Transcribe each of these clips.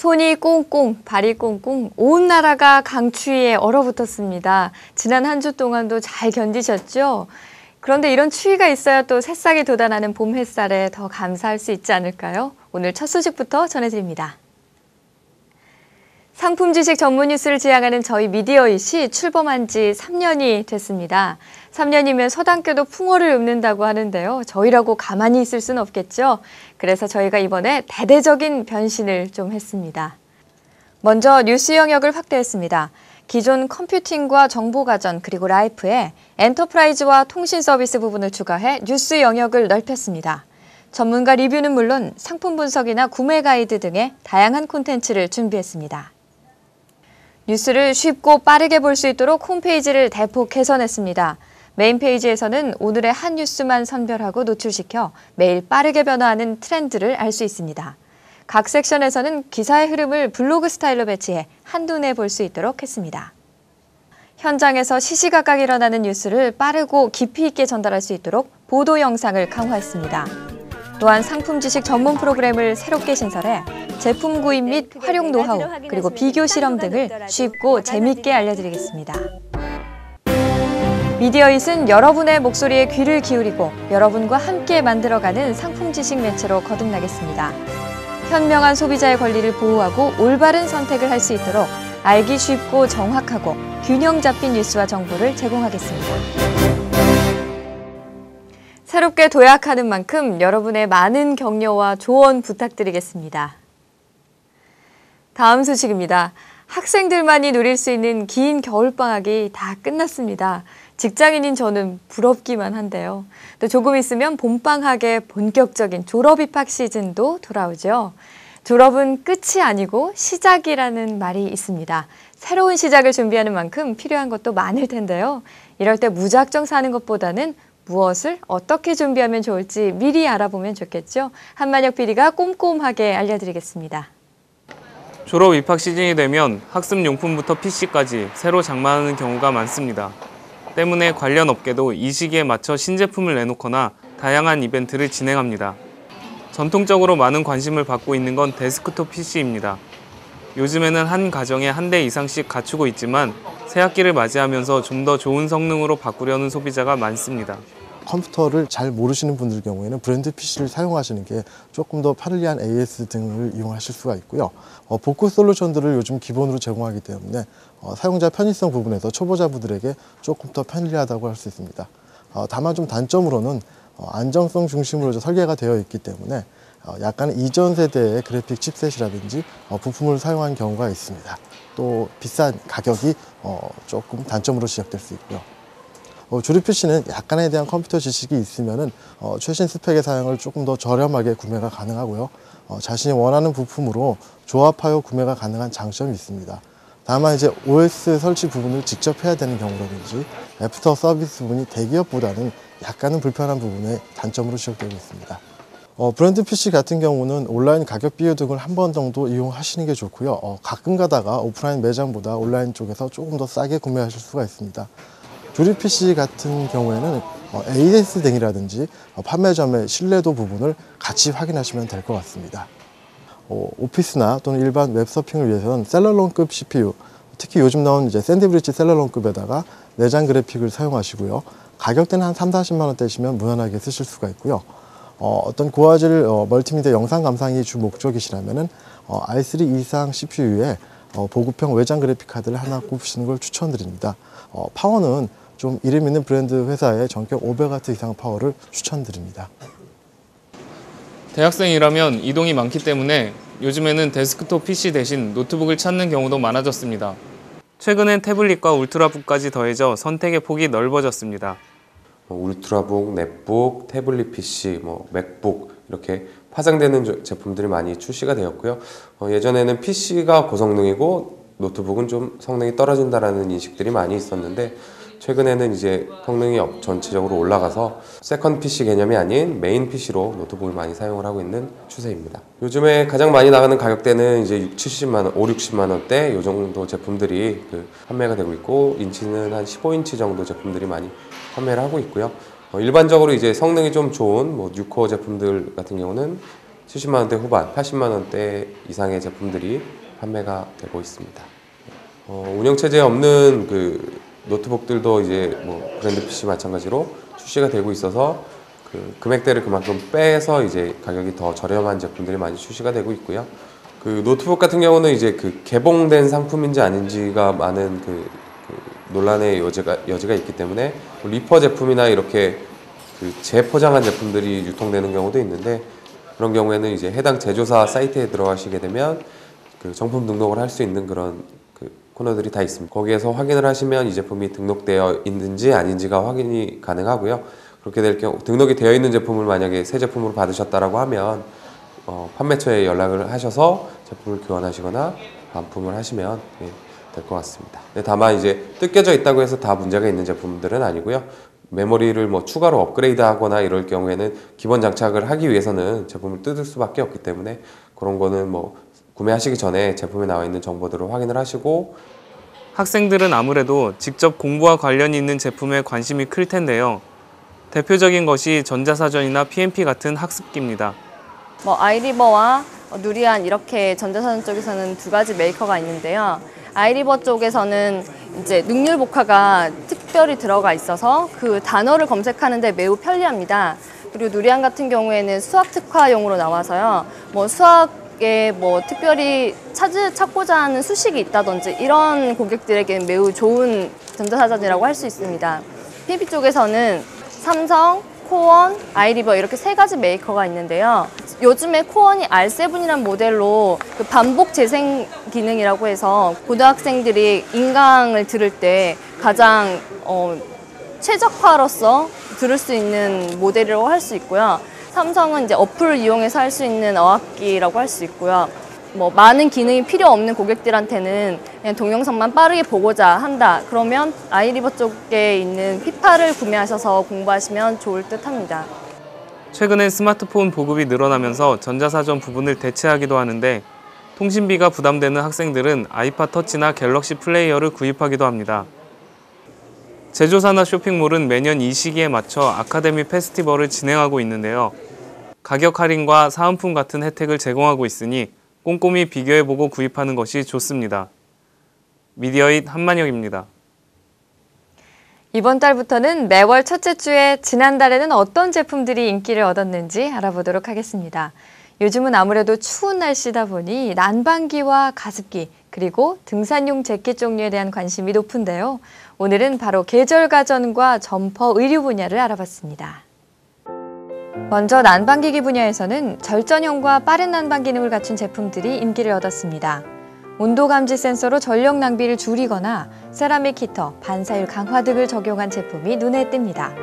손이 꽁꽁, 발이 꽁꽁, 온 나라가 강추위에 얼어붙었습니다. 지난 한 주 동안도 잘 견디셨죠? 그런데 이런 추위가 있어야 또 새싹이 돋아나는 봄 햇살에 더 감사할 수 있지 않을까요? 오늘 첫 소식부터 전해드립니다. 상품 지식 전문 뉴스를 지향하는 저희 미디어잇이 출범한 지 3년이 됐습니다. 3년이면 서당께도 풍어를 읊는다고 하는데요. 저희라고 가만히 있을 수는 없겠죠. 그래서 저희가 이번에 대대적인 변신을 좀 했습니다. 먼저 뉴스 영역을 확대했습니다. 기존 컴퓨팅과 정보가전 그리고 라이프에 엔터프라이즈와 통신 서비스 부분을 추가해 뉴스 영역을 넓혔습니다. 전문가 리뷰는 물론 상품 분석이나 구매 가이드 등의 다양한 콘텐츠를 준비했습니다. 뉴스를 쉽고 빠르게 볼 수 있도록 홈페이지를 대폭 개선했습니다. 메인 페이지에서는 오늘의 한 뉴스만 선별하고 노출시켜 매일 빠르게 변화하는 트렌드를 알 수 있습니다. 각 섹션에서는 기사의 흐름을 블로그 스타일로 배치해 한눈에 볼 수 있도록 했습니다. 현장에서 시시각각 일어나는 뉴스를 빠르고 깊이 있게 전달할 수 있도록 보도 영상을 강화했습니다. 또한 상품 지식 전문 프로그램을 새롭게 신설해 제품 구입 및 활용 노하우, 그리고 비교 실험 등을 쉽고 재미있게 알려드리겠습니다. 미디어잇은 여러분의 목소리에 귀를 기울이고 여러분과 함께 만들어가는 상품 지식 매체로 거듭나겠습니다. 현명한 소비자의 권리를 보호하고 올바른 선택을 할 수 있도록 알기 쉽고 정확하고 균형 잡힌 뉴스와 정보를 제공하겠습니다. 새롭게 도약하는 만큼 여러분의 많은 격려와 조언 부탁드리겠습니다. 다음 소식입니다. 학생들만이 누릴 수 있는 긴 겨울방학이 다 끝났습니다. 직장인인 저는 부럽기만 한데요. 또 조금 있으면 봄방학의 본격적인 졸업 입학 시즌도 돌아오죠. 졸업은 끝이 아니고 시작이라는 말이 있습니다. 새로운 시작을 준비하는 만큼 필요한 것도 많을 텐데요. 이럴 때 무작정 사는 것보다는 무엇을 어떻게 준비하면 좋을지 미리 알아보면 좋겠죠. 한만혁 PD가 꼼꼼하게 알려드리겠습니다. 졸업 입학 시즌이 되면 학습용품부터 PC까지 새로 장만하는 경우가 많습니다. 때문에 관련 업계도 이 시기에 맞춰 신제품을 내놓거나 다양한 이벤트를 진행합니다. 전통적으로 많은 관심을 받고 있는 건 데스크톱 PC입니다. 요즘에는 한 가정에 한 대 이상씩 갖추고 있지만 새학기를 맞이하면서 좀 더 좋은 성능으로 바꾸려는 소비자가 많습니다. 컴퓨터를 잘 모르시는 분들 경우에는 브랜드 PC를 사용하시는 게 조금 더 편리한 AS 등을 이용하실 수가 있고요. 복구 솔루션들을 요즘 기본으로 제공하기 때문에 사용자 편의성 부분에서 초보자분들에게 조금 더 편리하다고 할 수 있습니다. 다만 좀 단점으로는 안정성 중심으로 설계가 되어 있기 때문에 약간 이전 세대의 그래픽 칩셋이라든지 부품을 사용한 경우가 있습니다. 또 비싼 가격이 조금 단점으로 지적될 수 있고요. 조립 PC는 약간에 대한 컴퓨터 지식이 있으면은 최신 스펙의 사양을 조금 더 저렴하게 구매가 가능하고요. 자신이 원하는 부품으로 조합하여 구매가 가능한 장점이 있습니다. 다만 이제 OS 설치 부분을 직접 해야 되는 경우라든지 애프터 서비스 부분이 대기업보다는 약간은 불편한 부분의 단점으로 지적되고 있습니다. 브랜드 PC 같은 경우는 온라인 가격 비교 등을 한 번 정도 이용하시는 게 좋고요. 가끔 가다가 오프라인 매장보다 온라인 쪽에서 조금 더 싸게 구매하실 수가 있습니다. 조립 PC 같은 경우에는 AS 등이라든지 판매점의 신뢰도 부분을 같이 확인하시면 될 것 같습니다. 오피스나 또는 일반 웹서핑을 위해서는 셀러론급 CPU, 특히 요즘 나온 이제 샌드브리지 셀러론급에다가 내장 그래픽을 사용하시고요. 가격대는 한 30~40만 원대시면 무난하게 쓰실 수가 있고요. 어떤 고화질 멀티미디어 영상 감상이 주 목적이시라면은 i3 이상 CPU에 보급형 외장 그래픽 카드를 하나 꼽으시는 걸 추천드립니다. 파워는 좀 이름 있는 브랜드 회사의 전격 500W 이상 파워를 추천드립니다. 대학생이라면 이동이 많기 때문에 요즘에는 데스크톱 PC 대신 노트북을 찾는 경우도 많아졌습니다. 최근엔 태블릿과 울트라북까지 더해져 선택의 폭이 넓어졌습니다. 울트라북, 넷북, 태블릿 PC, 맥북 이렇게 파생되는 제품들이 많이 출시가 되었고요. 예전에는 PC가 고성능이고 노트북은 좀 성능이 떨어진다는 인식들이 많이 있었는데 최근에는 이제 성능이 전체적으로 올라가서 세컨드 PC 개념이 아닌 메인 PC로 노트북을 많이 사용을 하고 있는 추세입니다. 요즘에 가장 많이 나가는 가격대는 이제 60~70만 원, 5~60만 원대 이 정도 제품들이 판매가 되고 있고 인치는 한 15인치 정도 제품들이 많이 판매를 하고 있고요. 일반적으로 이제 성능이 좀 좋은 6코어 제품들 같은 경우는 70만 원대 후반, 80만 원대 이상의 제품들이 판매가 되고 있습니다. 운영체제 없는 그 노트북들도 이제 뭐 브랜드 PC 마찬가지로 출시가 되고 있어서 그 금액대를 그만큼 빼서 이제 가격이 더 저렴한 제품들이 많이 출시가 되고 있고요. 그 노트북 같은 경우는 이제 그 개봉된 상품인지 아닌지가 많은 그 논란의 여지가 있기 때문에 리퍼 제품이나 이렇게 그 재포장한 제품들이 유통되는 경우도 있는데, 그런 경우에는 이제 해당 제조사 사이트에 들어가시게 되면 그 정품 등록을 할 수 있는 그런 그 코너들이 다 있습니다. 거기에서 확인을 하시면 이 제품이 등록되어 있는지 아닌지가 확인이 가능하고요. 그렇게 될 경우 등록이 되어 있는 제품을 만약에 새 제품으로 받으셨다라고 하면 판매처에 연락을 하셔서 제품을 교환하시거나 반품을 하시면 될 것 같습니다. 다만 이제 뜯겨져 있다고 해서 다 문제가 있는 제품들은 아니고요. 메모리를 뭐 추가로 업그레이드하거나 이럴 경우에는 기본 장착을 하기 위해서는 제품을 뜯을 수밖에 없기 때문에 그런 거는 뭐 구매하시기 전에 제품에 나와 있는 정보들을 확인을 하시고. 학생들은 아무래도 직접 공부와 관련이 있는 제품에 관심이 클 텐데요. 대표적인 것이 전자사전이나 PMP 같은 학습기입니다. 아이리버와 누리안 이렇게 전자사전 쪽에서는 두 가지 메이커가 있는데요. 아이리버 쪽에서는 이제 능률 복화가 특별히 들어가 있어서 그 단어를 검색하는 데 매우 편리합니다. 그리고 누리안 같은 경우에는 수학 특화용으로 나와서요. 수학에 특별히 찾고자 하는 수식이 있다든지 이런 고객들에게는 매우 좋은 전자사전이라고 할 수 있습니다. PMP 쪽에서는 삼성, 코원, 아이리버 이렇게 세 가지 메이커가 있는데요. 요즘에 코원이 R7이라는 모델로 그 반복 재생 기능이라고 해서 고등학생들이 인강을 들을 때 가장 최적화로서 들을 수 있는 모델이라고 할 수 있고요. 삼성은 이제 어플을 이용해서 할 수 있는 어학기라고 할 수 있고요. 많은 기능이 필요 없는 고객들한테는 그냥 동영상만 빠르게 보고자 한다. 그러면 아이리버 쪽에 있는 피파를 구매하셔서 공부하시면 좋을 듯 합니다. 최근엔 스마트폰 보급이 늘어나면서 전자사전 부분을 대체하기도 하는데, 통신비가 부담되는 학생들은 아이팟 터치나 갤럭시 플레이어를 구입하기도 합니다. 제조사나 쇼핑몰은 매년 이 시기에 맞춰 아카데미 페스티벌을 진행하고 있는데요. 가격 할인과 사은품 같은 혜택을 제공하고 있으니 꼼꼼히 비교해보고 구입하는 것이 좋습니다. 미디어잇 한만혁입니다. 이번 달부터는 매월 첫째 주에 지난달에는 어떤 제품들이 인기를 얻었는지 알아보도록 하겠습니다. 요즘은 아무래도 추운 날씨다 보니 난방기와 가습기, 그리고 등산용 재킷 종류에 대한 관심이 높은데요. 오늘은 바로 계절 가전과 점퍼, 의류 분야를 알아봤습니다. 먼저 난방기기 분야에서는 절전형과 빠른 난방 기능을 갖춘 제품들이 인기를 얻었습니다. 온도 감지 센서로 전력 낭비를 줄이거나 세라믹 히터, 반사율 강화 등을 적용한 제품이 눈에 띕니다.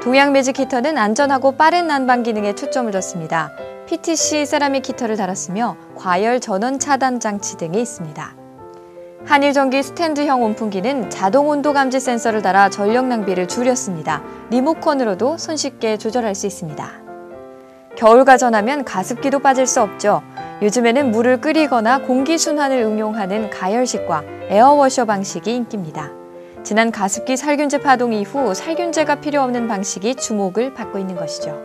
동양 매직 히터는 안전하고 빠른 난방 기능에 초점을 뒀습니다. PTC 세라믹 히터를 달았으며 과열 전원 차단 장치 등이 있습니다. 한일전기 스탠드형 온풍기는 자동 온도 감지 센서를 달아 전력 낭비를 줄였습니다. 리모컨으로도 손쉽게 조절할 수 있습니다. 겨울 가전하면 가습기도 빠질 수 없죠. 요즘에는 물을 끓이거나 공기 순환을 응용하는 가열식과 에어워셔 방식이 인기입니다. 지난 가습기 살균제 파동 이후 살균제가 필요 없는 방식이 주목을 받고 있는 것이죠.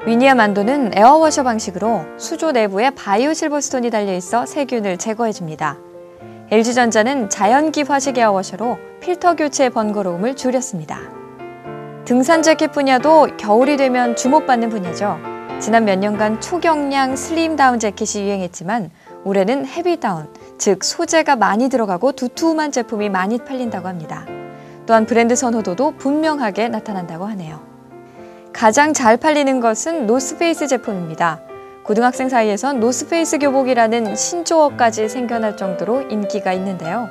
위니아 만도는 에어워셔 방식으로 수조 내부에 바이오 실버스톤이 달려있어 세균을 제거해줍니다. LG전자는 자연기 화식 에어워셔로 필터 교체 번거로움을 줄였습니다. 등산 재킷 분야도 겨울이 되면 주목받는 분야죠. 지난 몇 년간 초경량 슬림 다운 재킷이 유행했지만 올해는 헤비 다운, 즉 소재가 많이 들어가고 두툼한 제품이 많이 팔린다고 합니다. 또한 브랜드 선호도도 분명하게 나타난다고 하네요. 가장 잘 팔리는 것은 노스페이스 제품입니다. 고등학생 사이에선 노스페이스 교복이라는 신조어까지 생겨날 정도로 인기가 있는데요.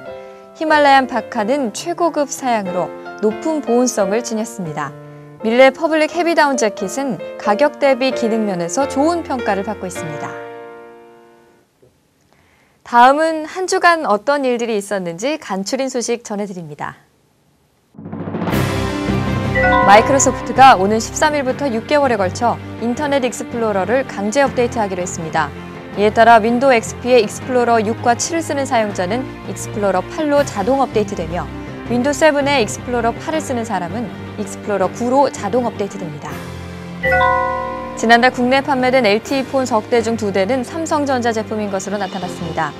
히말라얀 파카는 최고급 사양으로 높은 보온성을 지녔습니다. 밀레 퍼블릭 헤비다운 재킷은 가격 대비 기능 면에서 좋은 평가를 받고 있습니다. 다음은 한 주간 어떤 일들이 있었는지 간추린 소식 전해드립니다. 마이크로소프트가 오는 13일부터 6개월에 걸쳐 인터넷 익스플로러를 강제 업데이트하기로 했습니다. 이에 따라 윈도우 XP의 익스플로러 6과 7을 쓰는 사용자는 익스플로러 8로 자동 업데이트되며 윈도우 7에 익스플로러 8을 쓰는 사람은 익스플로러 9로 자동 업데이트됩니다. 지난달 국내 판매된 LTE폰 석 대 중 2대는 삼성전자 제품인 것으로 나타났습니다.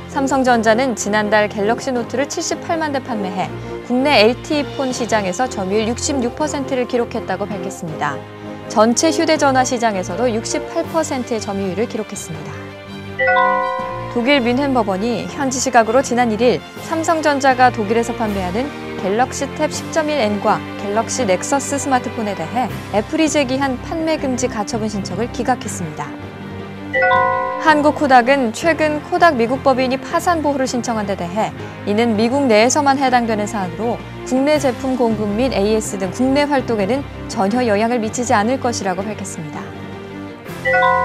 삼성전자는 지난달 갤럭시 노트를 78만 대 판매해 국내 LTE폰 시장에서 점유율 66%를 기록했다고 밝혔습니다. 전체 휴대전화 시장에서도 68%의 점유율을 기록했습니다. 독일 뮌헨 법원이 현지 시각으로 지난 1일 삼성전자가 독일에서 판매하는 갤럭시 탭 10.1N과 갤럭시 넥서스 스마트폰에 대해 애플이 제기한 판매 금지 가처분 신청을 기각했습니다. 한국 코닥은 최근 코닥 미국 법인이 파산 보호를 신청한 데 대해 이는 미국 내에서만 해당되는 사안으로 국내 제품 공급 및 AS 등 국내 활동에는 전혀 영향을 미치지 않을 것이라고 밝혔습니다.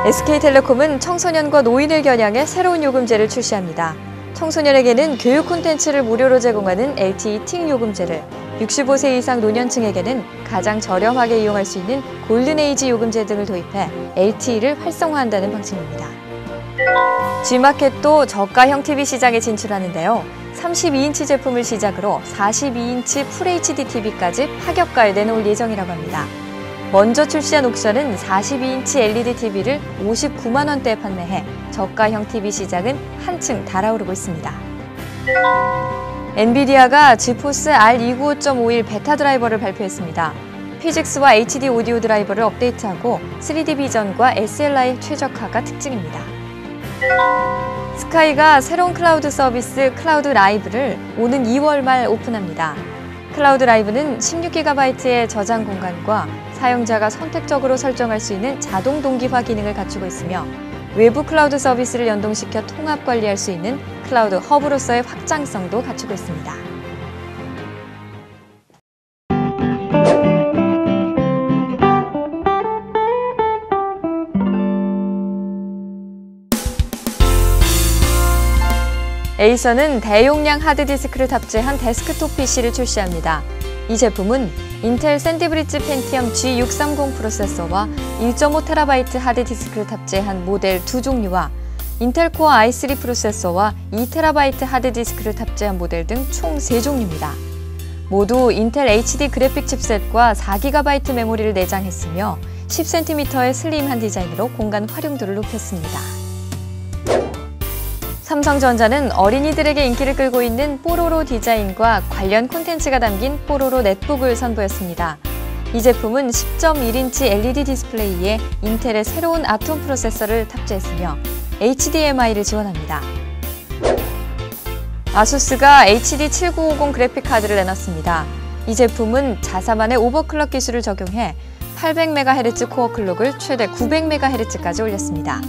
SK텔레콤은 청소년과 노인을 겨냥해 새로운 요금제를 출시합니다. 청소년에게는 교육 콘텐츠를 무료로 제공하는 LTE 틱 요금제를, 65세 이상 노년층에게는 가장 저렴하게 이용할 수 있는 골든에이지 요금제 등을 도입해 LTE를 활성화한다는 방침입니다. G마켓도 저가형 TV 시장에 진출하는데요. 32인치 제품을 시작으로 42인치 FHD TV까지 파격가에 내놓을 예정이라고 합니다. 먼저 출시한 옥션은 42인치 LED TV를 59만 원대에 판매해 저가형 TV 시장은 한층 달아오르고 있습니다. 엔비디아가 지포스 R295.51 베타 드라이버를 발표했습니다. 피직스와 HD 오디오 드라이버를 업데이트하고 3D 비전과 SLI 최적화가 특징입니다. 스카이가 새로운 클라우드 서비스 클라우드 라이브를 오는 2월 말 오픈합니다. 클라우드 라이브는 16GB의 저장 공간과 사용자가 선택적으로 설정할 수 있는 자동 동기화 기능을 갖추고 있으며 외부 클라우드 서비스를 연동시켜 통합 관리할 수 있는 클라우드 허브로서의 확장성도 갖추고 있습니다. 에이서는 대용량 하드디스크를 탑재한 데스크톱 PC를 출시합니다. 이 제품은 인텔 샌디브리지 펜티엄 G630 프로세서와 1.5TB 하드디스크를 탑재한 모델 2종류와 인텔 코어 i3 프로세서와 2TB 하드디스크를 탑재한 모델 등 총 3종류입니다. 모두 인텔 HD 그래픽 칩셋과 4GB 메모리를 내장했으며 10cm의 슬림한 디자인으로 공간 활용도를 높였습니다. 삼성전자는 어린이들에게 인기를 끌고 있는 뽀로로 디자인과 관련 콘텐츠가 담긴 뽀로로 넷북을 선보였습니다. 이 제품은 10.1인치 LED 디스플레이에 인텔의 새로운 아톰 프로세서를 탑재했으며 HDMI를 지원합니다. 아수스가 HD7950 그래픽 카드를 내놨습니다. 이 제품은 자사만의 오버클럭 기술을 적용해 800MHz 코어 클럭을 최대 900MHz까지 올렸습니다.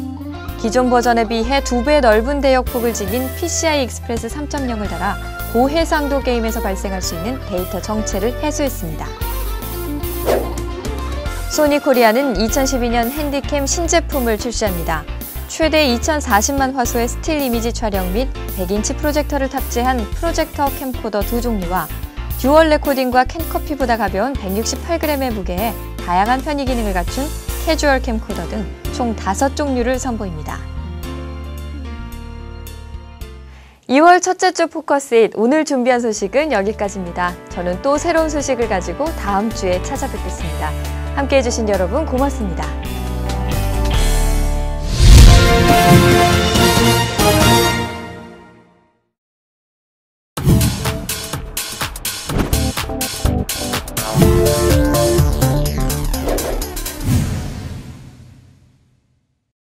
기존 버전에 비해 2배 넓은 대역폭을 지닌 PCI 익스프레스 3.0을 달아 고해상도 게임에서 발생할 수 있는 데이터 정체를 해소했습니다. 소니코리아는 2012년 핸디캠 신제품을 출시합니다. 최대 2040만 화소의 스틸 이미지 촬영 및 100인치 프로젝터를 탑재한 프로젝터 캠코더 2종류와 듀얼 레코딩과 캔커피보다 가벼운 168g의 무게에 다양한 편의 기능을 갖춘 캐주얼 캠코더 등 총 5종류를 선보입니다. 2월 첫째 주 포커스잇 오늘 준비한 소식은 여기까지입니다. 저는 또 새로운 소식을 가지고 다음 주에 찾아뵙겠습니다. 함께해 주신 여러분 고맙습니다.